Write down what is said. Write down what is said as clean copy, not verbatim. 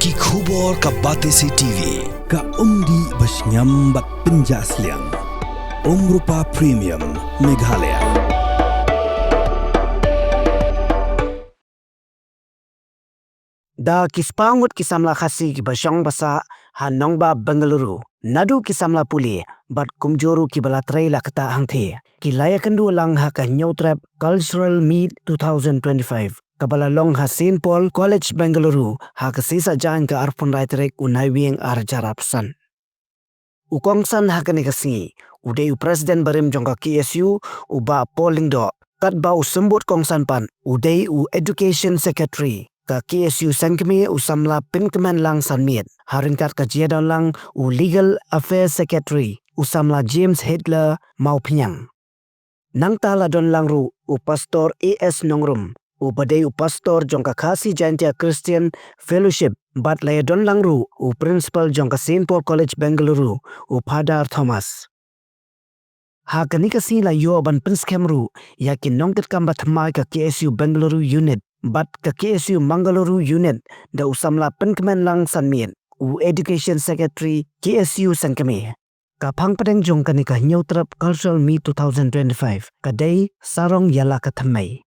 Ki khubor ka Batesi TV. Ka umdi basnyam bat penjaslian. Rupa Premium Meghalaya. Da ki Spah Ngut ki Samla Khasi ki basyong basa hanong ba Bengaluru. Nadu ki Samla puli bat kumjoru ki balatrai lakata hangthi. Ki Ïakynduh lang ha ka Hynniewtrep Cultural Meet 2025. Kabala long ha St. Paul College Bengaluru ha ka sisa jan ka arpun raitrek unai wieng ar jarapsan. Ukongsan ha ka negasi. Udai Presiden barim jongka KSU uba polling do. Kat ba usembut kongsan pan udai Education Secretary. Ka KSU Sangkemi Samla Pinkeman lang sanmiet. Haringkat ka Jiadon lang Legal Affairs Secretary Samla James Hitler mau pinyang. Nang tala don lang ru Pastor AS Nongrum. Badai Pastor jongka Khasi Jantia Christian Fellowship. Bat laya don lang ru Principal jongka St. Paul College Bengaluru Padar Thomas. Ha kanikasi la yo ban pinskemru yakin nongket kambat mai ka KSU Bengaluru Unit. Bat ka KSU Bengaluru Unit da Samla Pinkeman lang sanmiet Education Secretary KSU Sangkemi. Ka pangpadeng jong kanika Hynniewtrep Cultural Meet 2025 kadai sarong yala ka thamai.